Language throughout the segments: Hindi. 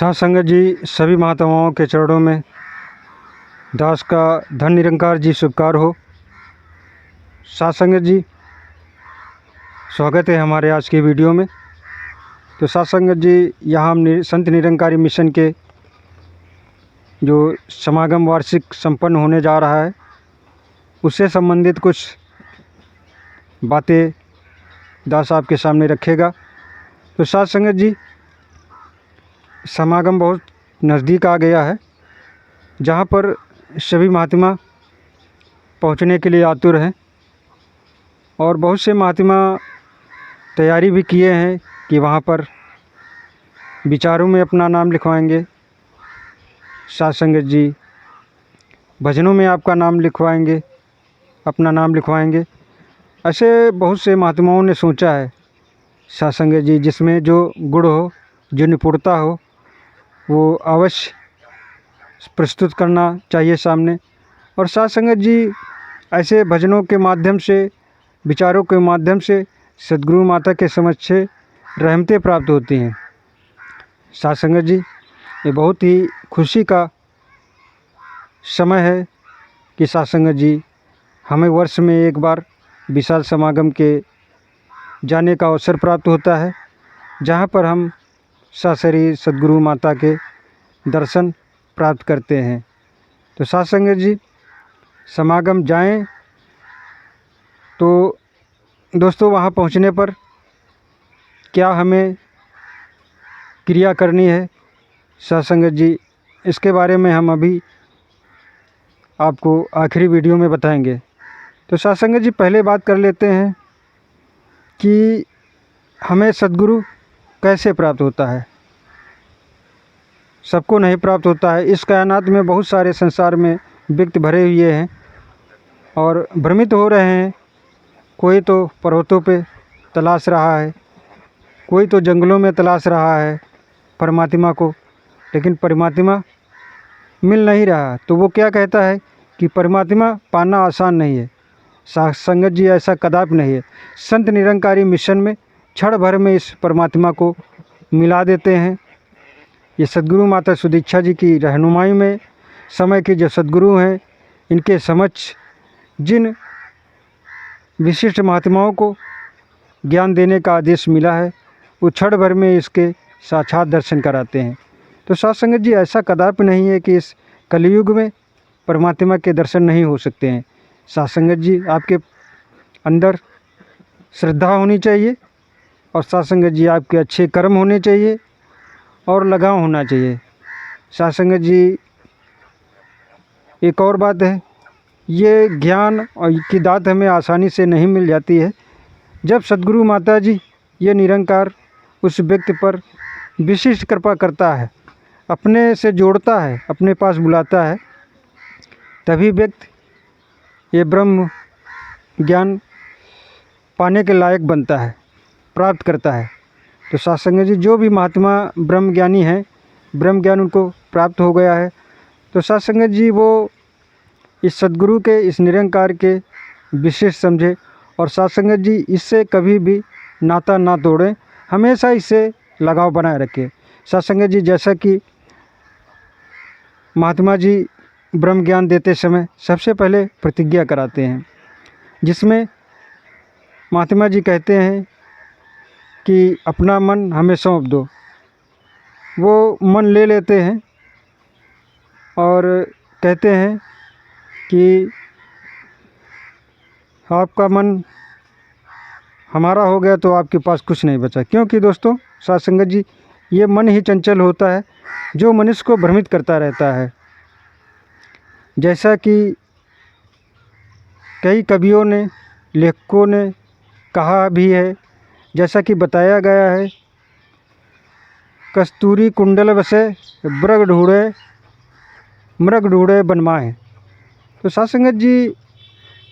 साथ संगत जी, सभी महात्माओं के चरणों में दास का धन निरंकार जी स्वीकार हो। साथ संगत जी, स्वागत है हमारे आज के वीडियो में। तो साथ संगत जी, यहाँ हम संत निरंकारी मिशन के जो समागम वार्षिक संपन्न होने जा रहा है, उससे संबंधित कुछ बातें दास आपके सामने रखेगा। तो साथ संगत जी, समागम बहुत नज़दीक आ गया है, जहाँ पर सभी महात्मा पहुँचने के लिए आतुर हैं और बहुत से महात्मा तैयारी भी किए हैं कि वहाँ पर विचारों में अपना नाम लिखवाएंगे। साथ संगत जी, भजनों में आपका नाम लिखवाएंगे, अपना नाम लिखवाएंगे। ऐसे बहुत से महात्माओं ने सोचा है साथ संगत जी, जिसमें जो गुण हो, जो निपुणता हो, वो अवश्य प्रस्तुत करना चाहिए सामने। और साथ संगत जी, ऐसे भजनों के माध्यम से, विचारों के माध्यम से सद्गुरु माता के समक्ष रहमतें प्राप्त होती हैं। साथ संगत जी, ये बहुत ही खुशी का समय है कि साथ संगत जी, हमें वर्ष में एक बार विशाल समागम के जाने का अवसर प्राप्त होता है, जहाँ पर हम सशरीर सद्गुरु माता के दर्शन प्राप्त करते हैं। तो साथ संगत जी, समागम जाएं तो दोस्तों, वहाँ पहुँचने पर क्या हमें क्रिया करनी है, साथ संगत जी, इसके बारे में हम अभी आपको आखिरी वीडियो में बताएंगे। तो साथ संगत जी, पहले बात कर लेते हैं कि हमें सद्गुरु कैसे प्राप्त होता है। सबको नहीं प्राप्त होता है। इस कायनात में बहुत सारे संसार में व्यक्ति भरे हुए हैं और भ्रमित हो रहे हैं। कोई तो पर्वतों पे तलाश रहा है, कोई तो जंगलों में तलाश रहा है परमात्मा को, लेकिन परमात्मा मिल नहीं रहा। तो वो क्या कहता है कि परमात्मा पाना आसान नहीं है। साथ संगत जी, ऐसा कदापि नहीं है। संत निरंकारी मिशन में क्षण भर में इस परमात्मा को मिला देते हैं। ये सद्गुरु माता सुदीक्षा जी की रहनुमाई में समय के जो सद्गुरु हैं, इनके समक्ष जिन विशिष्ट महात्माओं को ज्ञान देने का आदेश मिला है, वो क्षण भर में इसके साक्षात दर्शन कराते हैं। तो साथ संगत जी, ऐसा कदापि नहीं है कि इस कलयुग में परमात्मा के दर्शन नहीं हो सकते हैं। साथ संगत जी, आपके अंदर श्रद्धा होनी चाहिए और साथ संगत जी, आपके अच्छे कर्म होने चाहिए और लगाव होना चाहिए। साथ संगत जी, एक और बात है, ये ज्ञान और की दात हमें आसानी से नहीं मिल जाती है। जब सद्गुरु माता जी, ये निरंकार उस व्यक्ति पर विशिष्ट कृपा करता है, अपने से जोड़ता है, अपने पास बुलाता है, तभी व्यक्ति ये ब्रह्म ज्ञान पाने के लायक बनता है, प्राप्त करता है। तो साथ संगत जी, जो भी महात्मा ब्रह्म ज्ञानी हैं, ब्रह्म ज्ञान उनको प्राप्त हो गया है, तो साथ संगत जी, वो इस सद्गुरु के, इस निरंकार के विशेष समझे और साथ संगत जी, इससे कभी भी नाता ना तोड़ें, हमेशा इससे लगाव बनाए रखें। साथ संगत जी, जैसा कि महात्मा जी ब्रह्म ज्ञान देते समय सबसे पहले प्रतिज्ञा कराते हैं, जिसमें महात्मा जी कहते हैं कि अपना मन हमें सौंप दो। वो मन ले लेते हैं और कहते हैं कि आपका मन हमारा हो गया तो आपके पास कुछ नहीं बचा। क्योंकि दोस्तों, साथ संगत जी, ये मन ही चंचल होता है जो मनुष्य को भ्रमित करता रहता है। जैसा कि कई कवियों ने, लेखकों ने कहा भी है, जैसा कि बताया गया है, कस्तूरी कुंडल बसे मृग ढूंढे बनमाए। तो साथ संगत जी,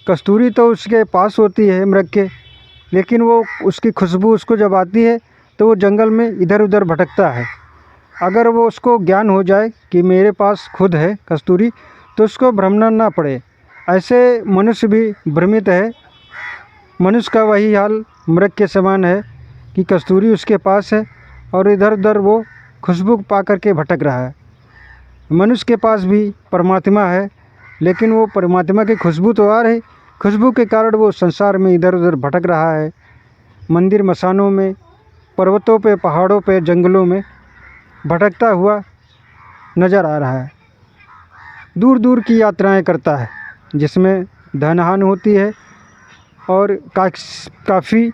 कस्तूरी तो उसके पास होती है मृग के, लेकिन वो उसकी खुशबू उसको जब आती है तो वो जंगल में इधर उधर भटकता है। अगर वो उसको ज्ञान हो जाए कि मेरे पास खुद है कस्तूरी, तो उसको भ्रमना ना पड़े। ऐसे मनुष्य भी भ्रमित है। मनुष्य का वही हाल मृग के समान है कि कस्तूरी उसके पास है और इधर उधर वो खुशबू पा कर के भटक रहा है। मनुष्य के पास भी परमात्मा है, लेकिन वो परमात्मा की खुशबू तो आ रही, खुशबू के कारण वो संसार में इधर उधर भटक रहा है। मंदिर मसानों में, पर्वतों पे, पहाड़ों पे, जंगलों में भटकता हुआ नज़र आ रहा है। दूर दूर की यात्राएं करता है, जिसमें धन हानि होती है और काफ़ी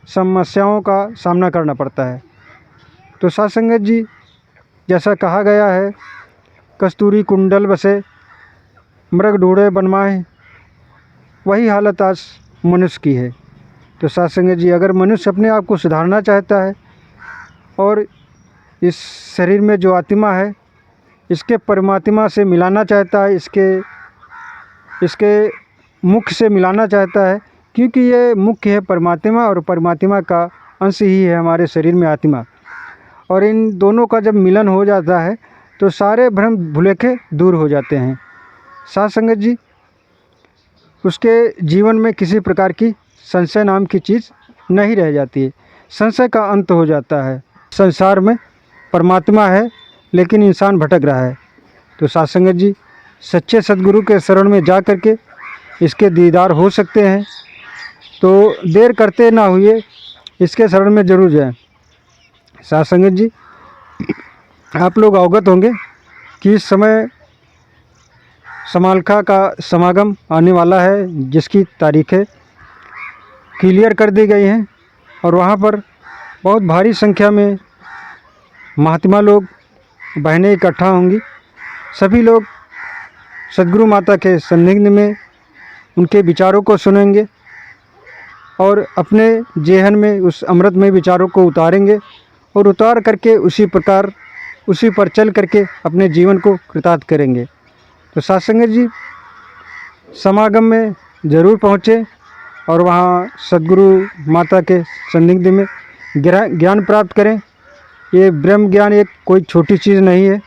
समस्याओं का सामना करना पड़ता है। तो साध संगत जी, जैसा कहा गया है, कस्तूरी कुंडल बसे मृग ढूंढे बनमाए, वही हालत आज मनुष्य की है। तो साध संगत जी, अगर मनुष्य अपने आप को सुधारना चाहता है और इस शरीर में जो आत्मा है इसके परमात्मा से मिलाना चाहता है, इसके मुख्य से मिलाना चाहता है, क्योंकि ये मुख्य है परमात्मा और परमात्मा का अंश ही है हमारे शरीर में आत्मा। और इन दोनों का जब मिलन हो जाता है तो सारे भ्रम भुलेखे दूर हो जाते हैं। साध संगत जी, उसके जीवन में किसी प्रकार की संशय नाम की चीज़ नहीं रह जाती है। संशय का अंत हो जाता है। संसार में परमात्मा है, लेकिन इंसान भटक रहा है। तो साध संगत जी, सच्चे सद्गुरु के शरण में जा कर के इसके दीदार हो सकते हैं। तो देर करते ना हुए इसके शरण में ज़रूर जाएं। साध संगत जी, आप लोग अवगत होंगे कि इस समय समालखा का समागम आने वाला है, जिसकी तारीखें क्लियर कर दी गई हैं और वहाँ पर बहुत भारी संख्या में महात्मा लोग, बहनें इकट्ठा होंगी। सभी लोग सद्गुरु माता के सानिध्य में उनके विचारों को सुनेंगे और अपने जेहन में उस अमृतमय विचारों को उतारेंगे और उतार करके उसी पर चल करके अपने जीवन को कृतार्थ करेंगे। तो साध संगत जी, समागम में ज़रूर पहुँचे और वहाँ सद्गुरु माता के सानिध्य में ज्ञान प्राप्त करें। ये ब्रह्म ज्ञान एक कोई छोटी चीज़ नहीं है।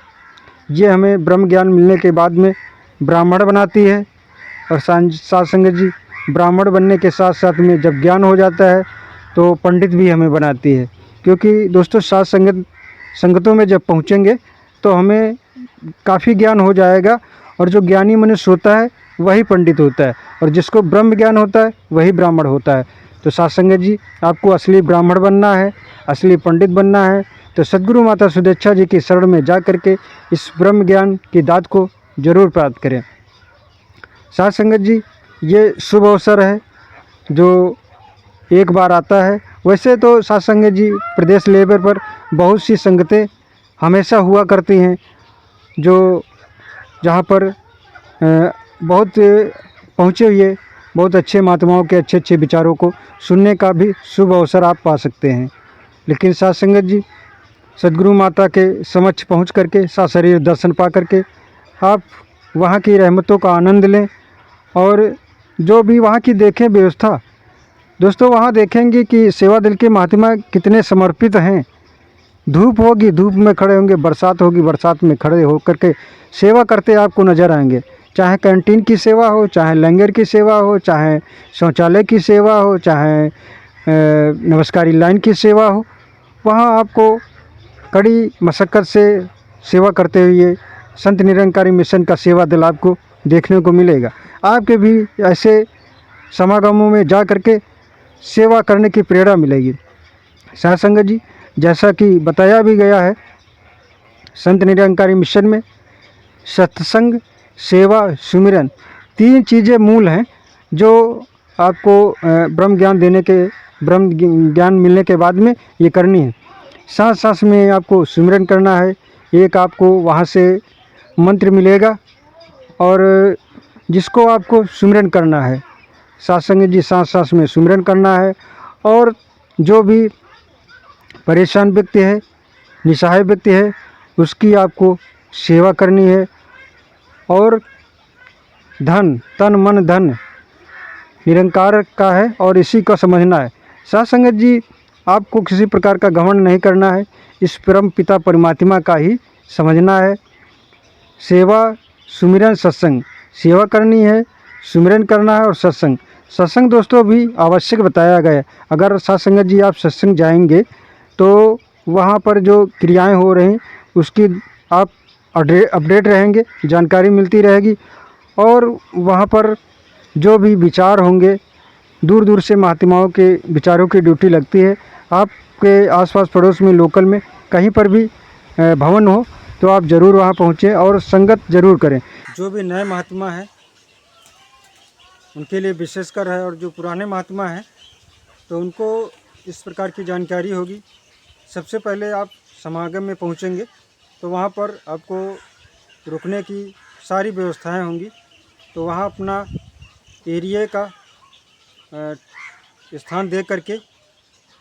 ये हमें ब्रह्म ज्ञान मिलने के बाद में ब्राह्मण बनाती है। और साध संगत जी, ब्राह्मण बनने के साथ साथ में जब ज्ञान हो जाता है तो पंडित भी हमें बनाती है। क्योंकि दोस्तों, साध संगतों में जब पहुँचेंगे तो हमें काफ़ी ज्ञान हो जाएगा और जो ज्ञानी मनुष्य होता है वही पंडित होता है और जिसको ब्रह्म ज्ञान होता है वही ब्राह्मण होता है। तो साध संगत जी, आपको असली ब्राह्मण बनना है, असली पंडित बनना है, तो सद्गुरु माता सुदेक्षा जी की शरण में जा करके इस ब्रह्म ज्ञान की दात को जरूर प्राप्त करें। साध संगत जी, ये शुभ अवसर है जो एक बार आता है। वैसे तो साध संगत जी, प्रदेश लेवल पर बहुत सी संगतें हमेशा हुआ करती हैं, जो जहाँ पर बहुत पहुँचे हुए बहुत अच्छे महात्माओं के अच्छे अच्छे विचारों को सुनने का भी शुभ अवसर आप पा सकते हैं। लेकिन साध संगत जी, सद्गुरु माता के समक्ष पहुँच करके सशरीर दर्शन पा करके आप वहाँ की रहमतों का आनंद लें और जो भी वहाँ की देखें व्यवस्था। दोस्तों, वहाँ देखेंगे कि सेवा दल के महात्मा कितने समर्पित हैं। धूप होगी, धूप में खड़े होंगे, बरसात होगी, बरसात में खड़े होकर के सेवा करते आपको नज़र आएंगे। चाहे कैंटीन की सेवा हो, चाहे लंगर की सेवा हो, चाहे शौचालय की सेवा हो, चाहे नमस्कारी लाइन की सेवा हो, वहाँ आपको कड़ी मशक्क़त से सेवा करते हुए संत निरंकारी मिशन का सेवा दल आपको देखने को मिलेगा। आपके भी ऐसे समागमों में जा करके सेवा करने की प्रेरणा मिलेगी। साध संगत जी, जैसा कि बताया भी गया है, संत निरंकारी मिशन में सत्संग, सेवा, सुमिरन 3 चीज़ें मूल हैं जो आपको ब्रह्म ज्ञान मिलने के बाद में ये करनी है। साथ साथ में आपको सुमिरन करना है। एक आपको वहाँ से मंत्र मिलेगा और जिसको आपको सुमिरन करना है, साध संगत जी, साथ साथ में सुमिरन करना है। और जो भी परेशान व्यक्ति है, निसहाय व्यक्ति है, उसकी आपको सेवा करनी है। और धन, तन मन धन निरंकार का है और इसी को समझना है। साध संगत जी, आपको किसी प्रकार का घमंड नहीं करना है, इस परम पिता परमात्मा का ही समझना है। सेवा, सुमिरन, सत्संग, सेवा करनी है, सुमिरन करना है और सत्संग दोस्तों भी आवश्यक बताया गया है। अगर साध संगत जी आप सत्संग जाएंगे तो वहाँ पर जो क्रियाएं हो रही उसकी आप अपडेट रहेंगे, जानकारी मिलती रहेगी। और वहाँ पर जो भी विचार होंगे, दूर दूर से महात्माओं के विचारों की ड्यूटी लगती है। आपके आसपास पड़ोस में, लोकल में कहीं पर भी भवन हो तो आप ज़रूर वहाँ पहुँचें और संगत ज़रूर करें। जो भी नए महात्मा हैं उनके लिए विशेषकर है, और जो पुराने महात्मा हैं तो उनको इस प्रकार की जानकारी होगी। सबसे पहले आप समागम में पहुँचेंगे तो वहाँ पर आपको रुकने की सारी व्यवस्थाएं होंगी। तो वहाँ अपना एरिया का स्थान दे करके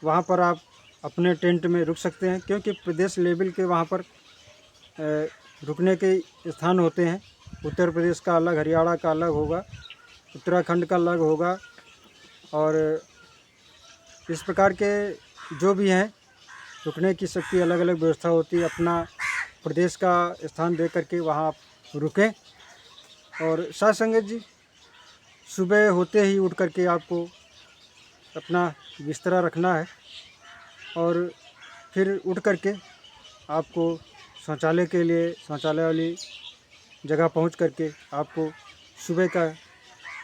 वहाँ पर आप अपने टेंट में रुक सकते हैं, क्योंकि प्रदेश लेवल के वहाँ पर रुकने के स्थान होते हैं। उत्तर प्रदेश का अलग, हरियाणा का अलग होगा, उत्तराखंड का अलग होगा, और इस प्रकार के जो भी हैं रुकने की सबकी अलग अलग व्यवस्था होती है। अपना प्रदेश का स्थान दे करके वहाँ आप रुकें। और साथ संगत जी, सुबह होते ही उठ करके आपको अपना बिस्तरा रखना है, और फिर उठ करके आपको शौचालय के लिए शौचालय वाली जगह पहुंच करके आपको सुबह का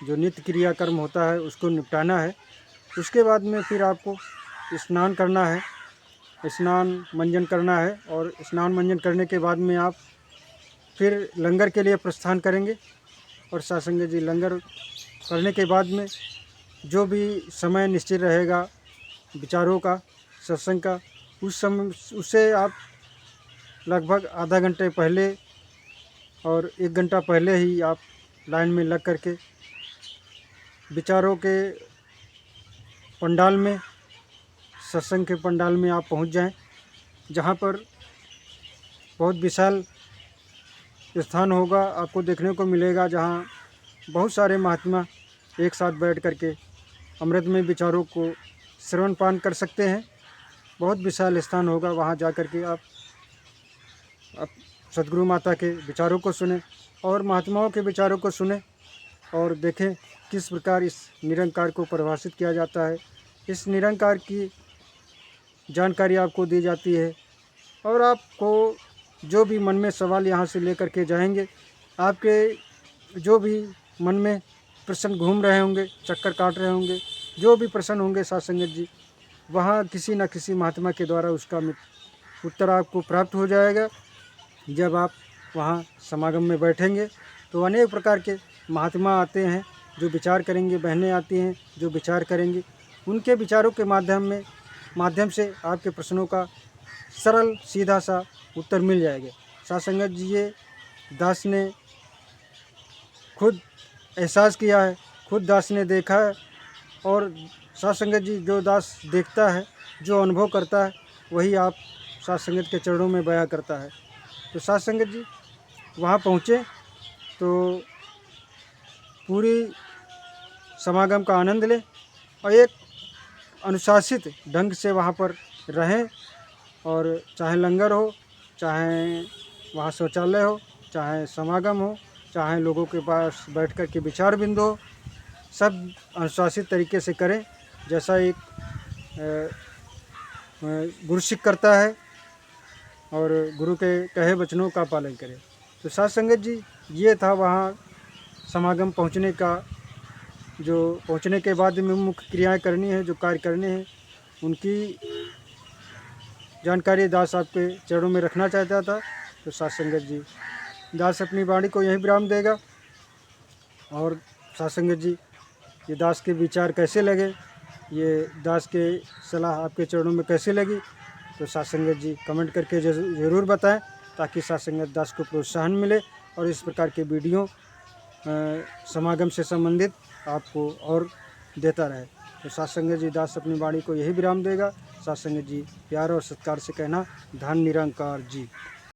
जो नित्य क्रियाकर्म होता है उसको निपटाना है। उसके बाद में फिर आपको स्नान करना है, स्नान मंजन करना है, और स्नान मंजन करने के बाद में आप फिर लंगर के लिए प्रस्थान करेंगे। और सासंग जी, लंगर करने के बाद में जो भी समय निश्चित रहेगा विचारों का, सत्संग का, उस समय उससे आप लगभग आधा घंटे पहले और 1 घंटा पहले ही आप लाइन में लग करके विचारों के पंडाल में, सत्संग के पंडाल में आप पहुंच जाएं, जहां पर बहुत विशाल स्थान होगा, आपको देखने को मिलेगा, जहां बहुत सारे महात्मा एक साथ बैठ करके अमृतमय विचारों को श्रवण पान कर सकते हैं। बहुत विशाल स्थान होगा, वहां जा कर के आप सदगुरु माता के विचारों को सुने और महात्माओं के विचारों को सुने, और देखें किस प्रकार इस निरंकार को परिभाषित किया जाता है। इस निरंकार की जानकारी आपको दी जाती है, और आपको जो भी मन में सवाल यहाँ से लेकर के जाएंगे, आपके जो भी मन में प्रश्न घूम रहे होंगे, चक्कर काट रहे होंगे, जो भी प्रश्न होंगे साथ संगत जी, वहाँ किसी न किसी महात्मा के द्वारा उसका उत्तर आपको प्राप्त हो जाएगा। जब आप वहाँ समागम में बैठेंगे तो अनेक प्रकार के महात्मा आते हैं जो विचार करेंगे, बहनें आती हैं जो विचार करेंगी। उनके विचारों के माध्यम से आपके प्रश्नों का सरल सीधा सा उत्तर मिल जाएगा। साथ संगत जी, ये दास ने खुद एहसास किया है, खुद दास ने देखा है, और साथ संगत जी, जो दास देखता है, जो अनुभव करता है, वही आप साथ संगत के चरणों में बयां करता है। तो साथ संगत जी, वहाँ पहुँचे तो पूरी समागम का आनंद लें और एक अनुशासित ढंग से वहाँ पर रहें। और चाहे लंगर हो, चाहे वहाँ शौचालय हो, चाहे समागम हो, चाहे लोगों के पास बैठकर के विचार बिंदु हो, सब अनुशासित तरीके से करें, जैसा एक गुरु सिख करता है, और गुरु के कहे वचनों का पालन करें। तो साथ संगत जी, ये था वहाँ समागम पहुँचने का, जो पहुँचने के बाद में मुख्य क्रियाएं करनी है, जो कार्य करने हैं, उनकी जानकारी दास आपके चरणों में रखना चाहता था। तो साथ संगत जी, दास अपनी वाणी को यहीं विराम देगा। और साथ संगत जी, ये दास के विचार कैसे लगे, ये दास के सलाह आपके चरणों में कैसे लगी, तो साथ संगत जी कमेंट करके ज़रूर बताएं, ताकि साथ संगत दास को प्रोत्साहन मिले और इस प्रकार के वीडियो समागम से संबंधित आपको और देता रहे। तो साथ संगत जी, दास अपनी वाणी को यही विराम देगा। साथ संगत जी, प्यार और सत्कार से कहना, धन निरंकार जी।